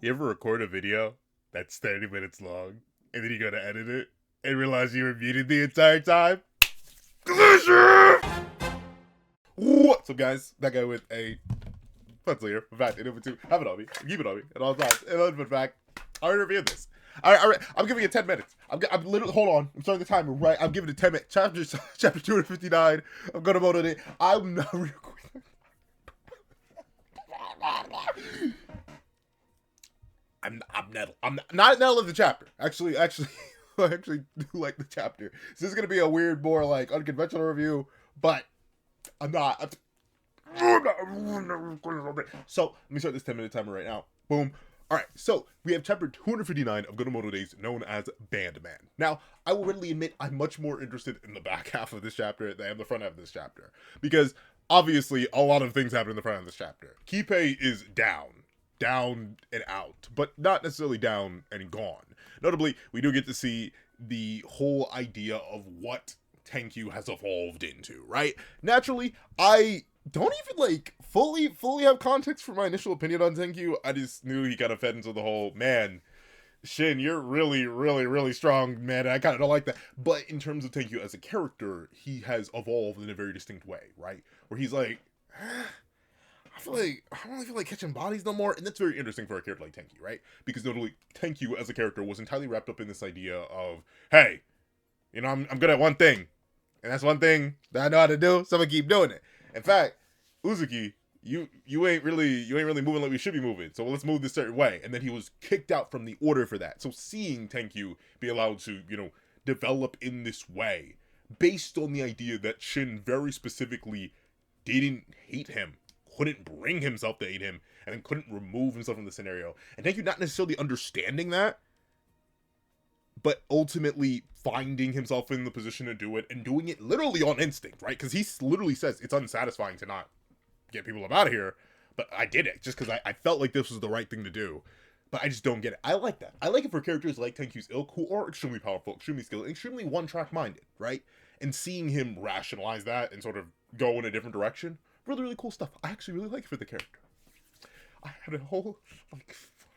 You ever record a video that's 30 minutes long, and then you go to edit it, and realize you were muted the entire time? What's up, guys? That guy with a pencil here. In fact, number two, have it on me. Keep it on me at all times. And in fact, I already reviewed this. I'm giving it 10 minutes. I'm literally, hold on. I'm starting the timer, right? I'm giving it 10 minutes. Chapter 259. I'm going to vote on it. I'm not recording. I'm nettled. I'm not nettled of the chapter. Actually, I actually do like the chapter. So this is gonna be a weird, more like unconventional review, but I'm not. So let me start this 10-minute timer right now. Boom. All right, so we have chapter 259 of Sakamoto Days, known as Bandman. Now, I will readily admit I'm much more interested in the back half of this chapter than I am the front half of this chapter, because obviously a lot of things happen in the front of this chapter. Kippei is down and out, but not necessarily down and gone. Notably, we do get to see the whole idea of what Tenkyu has evolved into, right? Naturally, I don't even like fully have context for my initial opinion on Tenkyu. I just knew he kind of fed into the whole, man, Shin, you're really strong, man. I kind of don't like that. But in terms of Tenkyu as a character, he has evolved in a very distinct way, right? Where he's like, I don't really feel like catching bodies no more, and that's very interesting for a character like Tenkyu, right? Because notably, Tenkyu as a character was entirely wrapped up in this idea of, hey, you know, I'm good at one thing, and that's one thing that I know how to do, so I'm gonna keep doing it. In fact, Uzuki, you ain't really moving like we should be moving, so let's move this certain way. And then he was kicked out from the order for that. So seeing Tenkyu be allowed to, you know, develop in this way, based on the idea that Shin very specifically didn't hate him, couldn't bring himself to hate him, and then couldn't remove himself from the scenario. And Tenkyu not necessarily understanding that, but ultimately finding himself in the position to do it, and doing it literally on instinct, right? Because he literally says it's unsatisfying to not get people up out of here, but I did it just because I felt like this was the right thing to do. But I just don't get it. I like that. I like it for characters like Tenkyu's ilk, who are extremely powerful, extremely skilled, extremely one-track minded, right? And seeing him rationalize that and sort of go in a different direction, really cool stuff. I actually really like it for the character. I had a whole like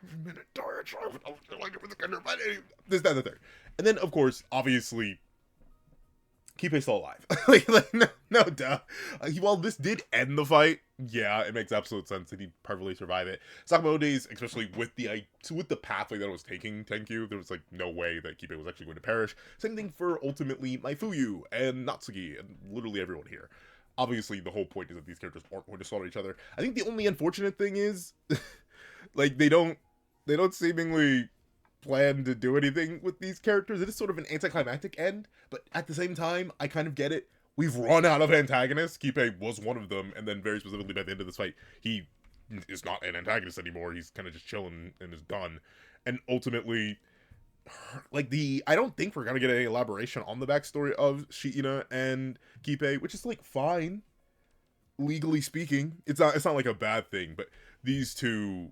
5-minute diatribe. I like it for the character, but this, that, and the third. And then, of course, obviously, Kippei's still alive. no duh. While this did end the fight, yeah, it makes absolute sense that he'd probably survive it. Sakamoto Days, especially with the pathway that it was taking Tenkyu, there was like no way that Kippei was actually going to perish. Same thing for ultimately Maifuyu and Natsuki and literally everyone here. Obviously, the whole point is that these characters aren't going to slaughter each other. I think the only unfortunate thing is, like, they don't seemingly plan to do anything with these characters. It is sort of an anticlimactic end, but at the same time, I kind of get it. We've run out of antagonists. Kippei was one of them, and then very specifically by the end of this fight, he is not an antagonist anymore. He's kind of just chilling and is done. And ultimately, like, I don't think we're gonna get any elaboration on the backstory of Shiina and Kippei, which is like fine, legally speaking. It's not like a bad thing, but these two,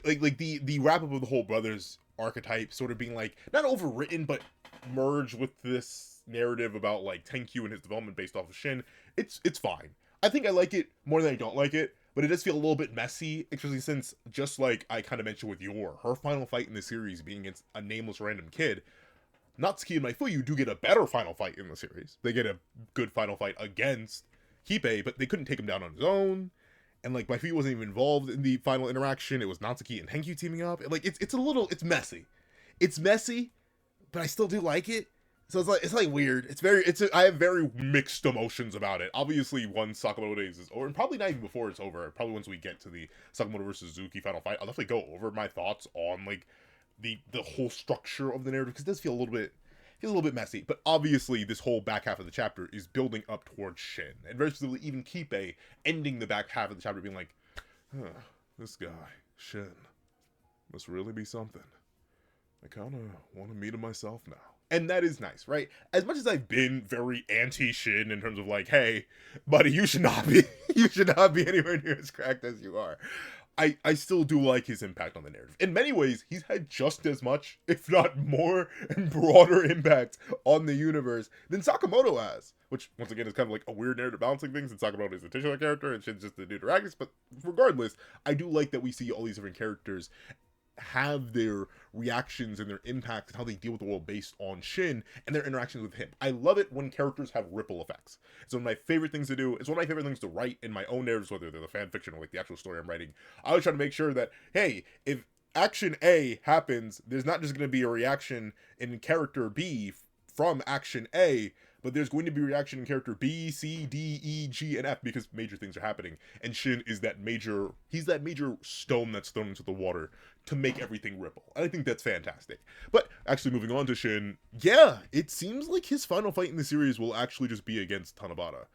like the wrap up of the whole brothers archetype sort of being like not overwritten, but merged with this narrative about like Tenkyu and his development based off of Shin. It's fine. I think I like it more than I don't like it. But it does feel a little bit messy, especially since, just like I kind of mentioned with her final fight in the series being against a nameless random kid, Natsuki and Maifuyu do get a better final fight in the series. They get a good final fight against Kippei, but they couldn't take him down on his own. And like Maifuyu wasn't even involved in the final interaction. It was Natsuki and Tenkyu teaming up. And, like it's messy. It's messy, but I still do like it. So it's like weird. I have very mixed emotions about it. Obviously, once Sakamoto Days is over, and probably not even before it's over, probably once we get to the Sakamoto versus Suzuki final fight, I'll definitely go over my thoughts on like the whole structure of the narrative, because it does feel a little bit messy. But obviously, this whole back half of the chapter is building up towards Shin, and very specifically, even Kippei ending the back half of the chapter being like, this guy Shin must really be something. I kind of want to meet him myself now. And that is nice, right? As much as I've been very anti-Shin in terms of like, hey, buddy, you should not be anywhere near as cracked as you are. I still do like his impact on the narrative. In many ways, he's had just as much, if not more, and broader impact on the universe than Sakamoto has. Which, once again, is kind of like a weird narrative balancing things, and Sakamoto is a titular character, and Shin's just the dude who acts. But regardless, I do like that we see all these different characters have their reactions and their impact and how they deal with the world based on Shin and their interactions with him. I love it when characters have ripple effects. It's one of my favorite things to do. It's one of my favorite things to write in my own narratives, whether they're the fan fiction or like the actual story I'm writing. I always try to make sure that, hey, if action A happens, there's not just going to be a reaction in character B from action A, but there's going to be reaction in character B, C, D, E, G, and F because major things are happening. And Shin is that major, he's that major stone that's thrown into the water to make everything ripple. And I think that's fantastic. But actually moving on to Shin, yeah, it seems like his final fight in the series will actually just be against Tanabata.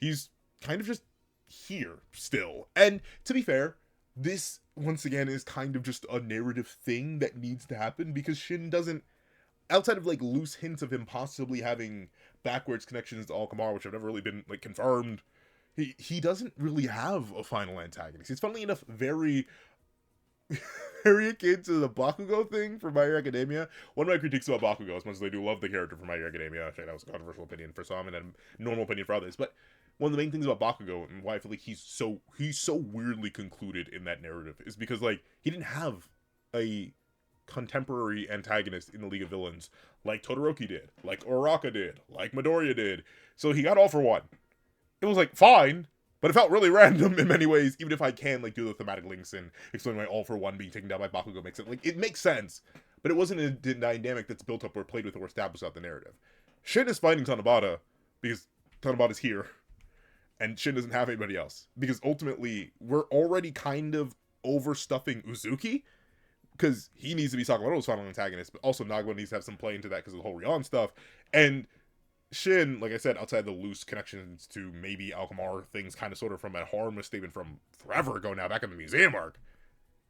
He's kind of just here still. And to be fair, this once again is kind of just a narrative thing that needs to happen because Shin doesn't, outside of like loose hints of him possibly having backwards connections to Alkamar, which have never really been like confirmed, he doesn't really have a final antagonist. He's funnily enough very very akin to the Bakugo thing from My Hero Academia. One of my critiques about Bakugo, as much as I do love the character from My Hero Academia, actually that was a controversial opinion for some and a normal opinion for others, but one of the main things about Bakugo and why I feel like he's so weirdly concluded in that narrative is because like he didn't have a contemporary antagonist in the League of Villains like Todoroki did, like Uraraka did, like Midoriya did. So he got all for one. It was like fine, but it felt really random in many ways, even if I can like do the thematic links and explain why all for one being taken down by Bakugo makes it like it makes sense, but it wasn't a dynamic that's built up or played with or established out the narrative. Shin is fighting Tanabata because Tanabata's here and Shin doesn't have anybody else because ultimately we're already kind of overstuffing Uzuki because he needs to be Sakamoto's final antagonist, but also Naguma needs to have some play into that because of the whole Rion stuff. And Shin, like I said, outside the loose connections to maybe Alkamar things kind of sort of from a horror misstatement from forever ago now, back in the museum arc,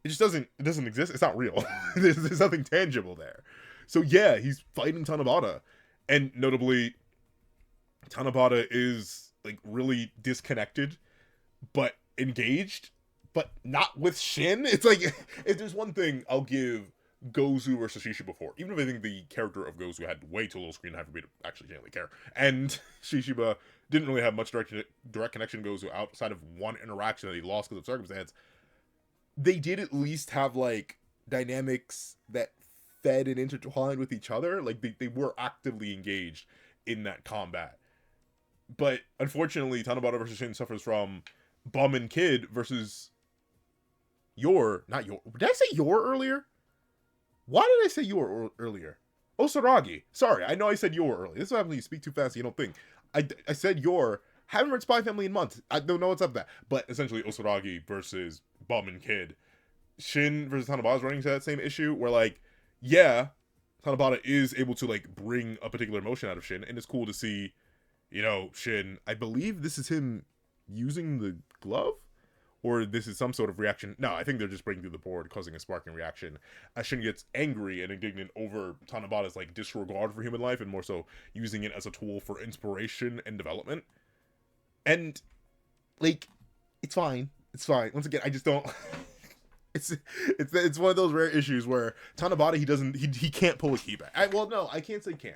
it doesn't exist. It's not real. there's nothing tangible there. So yeah, he's fighting Tanabata. And notably, Tanabata is like really disconnected, but engaged, but not with Shin. It's like, if there's one thing I'll give Gozu versus Shishiba for, even if I think the character of Gozu had way too little screen time for me to actually genuinely care, and Shishiba didn't really have much direct connection to Gozu outside of one interaction that he lost because of circumstance, they did at least have like dynamics that fed and intertwined with each other. Like they were actively engaged in that combat. But unfortunately, Tanabata versus Shin suffers from Bum and Kid versus not your. Did I say your earlier? Why did I say your earlier? Osaragi. Sorry, I know I said your earlier. This is what happens when you speak too fast and you don't think. I said your. Haven't read Spy Family in months. I don't know what's up with that. But essentially, Osaragi versus Bum and Kid. Shin versus Tanabata is running into that same issue where, like, yeah, Tanabata is able to, like, bring a particular emotion out of Shin. And it's cool to see, you know, Shin. I believe this is him using the glove? Or this is some sort of reaction. No, I think they're just breaking through the board, causing a sparking reaction. As Shin gets angry and indignant over Tanabata's like disregard for human life, and more so using it as a tool for inspiration and development. And like, it's fine. It's fine. Once again, I just don't. it's one of those rare issues where Tanabata he can't pull a Kibe. Well, no, I can't say can't.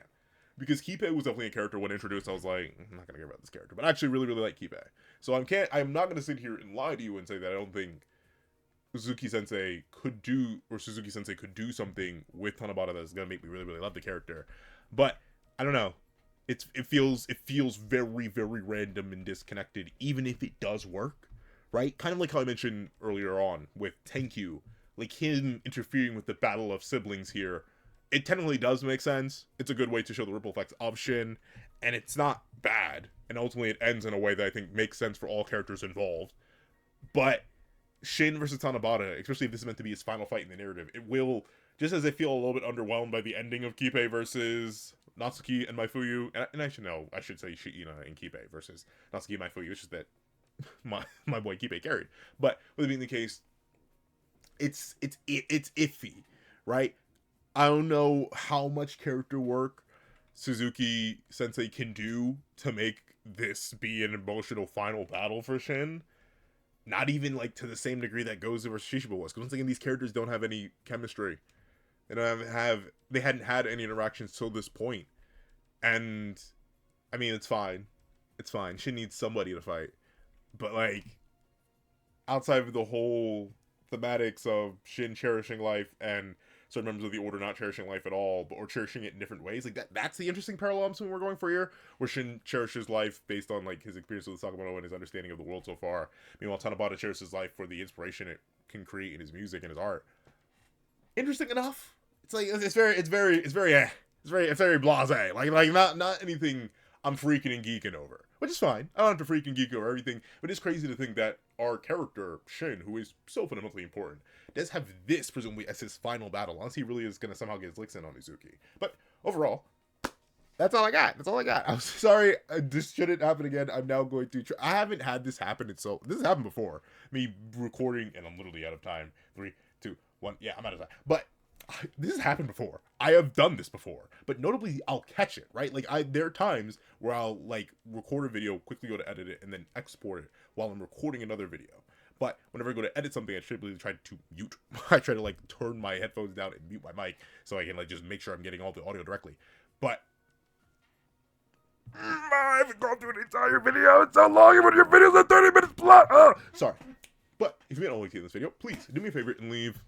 Because Kipe was definitely a character when introduced, I was like, I'm not gonna care about this character, but I actually really, really like Kipe. So I'm not gonna sit here and lie to you and say that I don't think Suzuki Sensei could do something with Tanabata that's gonna make me really, really love the character. But I don't know. It feels very, very random and disconnected, even if it does work, right? Kind of like how I mentioned earlier on with Tenkyu, like him interfering with the battle of siblings here. It technically does make sense. It's a good way to show the ripple effects of Shin, and it's not bad. And ultimately, it ends in a way that I think makes sense for all characters involved. But Shin versus Tanabata, especially if this is meant to be his final fight in the narrative, it will, just as I feel a little bit underwhelmed by the ending of Kipe versus Natsuki and Maifuyu, and I should say Shiina and Kipe versus Natsuki and Maifuyu, it's just that my boy Kipe carried. But with it being the case, it's iffy, right? I don't know how much character work Suzuki Sensei can do to make this be an emotional final battle for Shin. Not even like to the same degree that Gozu versus Shishiba was. Because once again, these characters don't have any chemistry. They hadn't had any interactions till this point. And I mean, it's fine. It's fine. Shin needs somebody to fight. But like, outside of the whole thematics of Shin cherishing life and certain members of the Order not cherishing life at all, or cherishing it in different ways. Like that's the interesting parallel I'm assuming we're going for here, where Shin cherishes life based on like his experience with Sakamoto and his understanding of the world so far. Meanwhile, Tanabata cherishes life for the inspiration it can create in his music and his art. Interesting enough. It's like it's very blasé. Like not anything I'm freaking and geeking over, which is fine. I don't have to freak and geek over everything, but it's crazy to think that our character Shin, who is so fundamentally important, does have this presumably as his final battle, unless he really is gonna somehow get his licks in on Uzuki. But overall, that's all I got. That's all I got. I'm sorry, this shouldn't happen again. I'm now going to. I haven't had this happen. This has happened before. Me recording, and I'm literally out of time. 3, 2, 1. Yeah, I'm out of time. But this has happened before. I have done this before, but notably I'll catch it, right? Like there are times where I'll like record a video, quickly go to edit it, and then export it while I'm recording another video. But whenever I go to edit something, I typically try to mute. I try to like turn my headphones down and mute my mic so I can like just make sure I'm getting all the audio directly. But I haven't gone through an entire video. It's so long. Even your videos are 30 minutes plus. Sorry. But if you made all the way to this video, please do me a favor and leave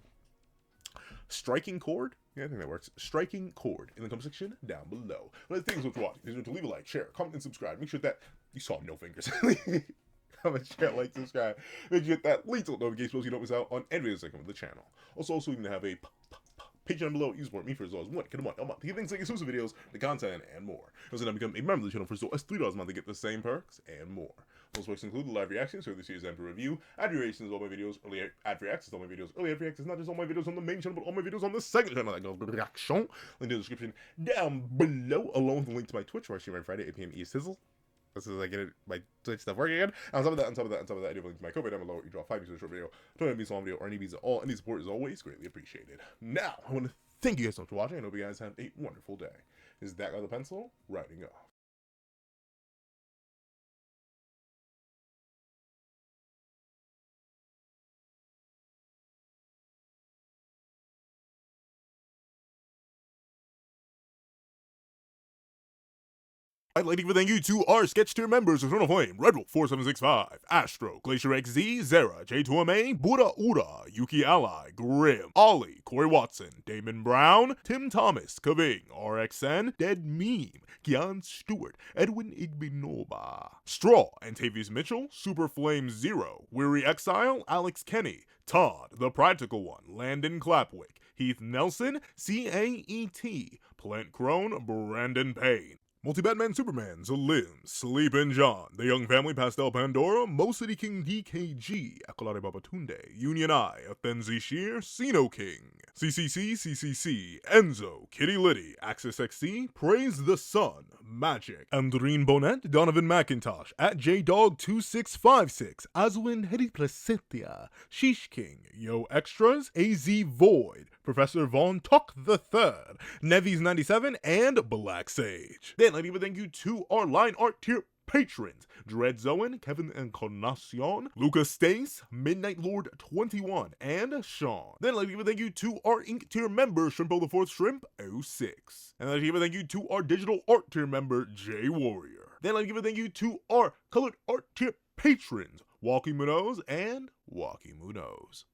striking chord. Yeah, I think that works. Striking chord in the comment section down below. One of the things with watching is to leave a like, share, comment, and subscribe. Make sure that you saw no fingers. Comment, share, like, subscribe. Make sure you hit that link to notifications so you don't miss out on any videos that come with the channel. Also, you can have a Patreon down below. You support me for as low as $1 a month to get things like exclusive videos, the content, and more. Also, now become a member of the channel for as low as $3 a month to get the same perks and more. Those perks include the live reactions, so this year's Emperor review, ad reactions to all my videos, early ad reactions to all my videos, early ad reactions, not just all my videos on the main channel, but all my videos on the second channel, like livereaction. Link in the description down below, along with the link to my Twitch, where I stream every Friday, 8 p.m. East Sizzle. This is like my Twitch stuff working again. On top of that, I do have a link to my code down below. You draw 5 views in a short video, 20 views long video, or any views at all. Any support is always greatly appreciated. Now, I want to thank you guys so much for watching. I hope you guys have a wonderful day. This is that guy with the pencil, writing off. I'd like to give a thank you to our sketch tier members: Eternal Flame, Redwolf 4765, Astro, Glacier XZ, Zera, J2MA, Buddha Uda, Yuki Ally, Grim, Ollie, Corey Watson, Damon Brown, Tim Thomas, Kaving, RXN, Dead Meme, Kian Stewart, Edwin Igbinoba, Straw, Antavius Mitchell, Super Flame Zero, Weary Exile, Alex Kenny, Todd, The Practical One, Landon Clapwick, Heath Nelson, CAET, Plant Crone, Brandon Payne, Multi-Batman Superman, Zalim, Sleepin' John, The Young Family, Pastel Pandora, Mo City King DKG, Akolade Babatunde, Union Eye, Athenzi Shear, Sino King, CCC, Enzo, Kitty Liddy, Axis XC, Praise the Sun, Magic, Andrine Bonnet, Donovan McIntosh, at JDog2656, Aswin Hedi Placentia, Sheesh King, Yo Extras, AZ Void, Professor Von Tuck III, Nevies97, and Black Sage. Then, I'd like to thank you to our line art tier patrons: Dread Zoen, Kevin Encarnacion, Lucas Stace, Midnight Lord 21, and Sean. Then I'd like to give a thank you to our ink tier member, Shrimpo the Fourth Shrimp 06. And I'd like to give a thank you to our digital art tier member, J Warrior. Then I'd like to give a thank you to our colored art tier patrons, Walkie Munoz and Walkie Munoz.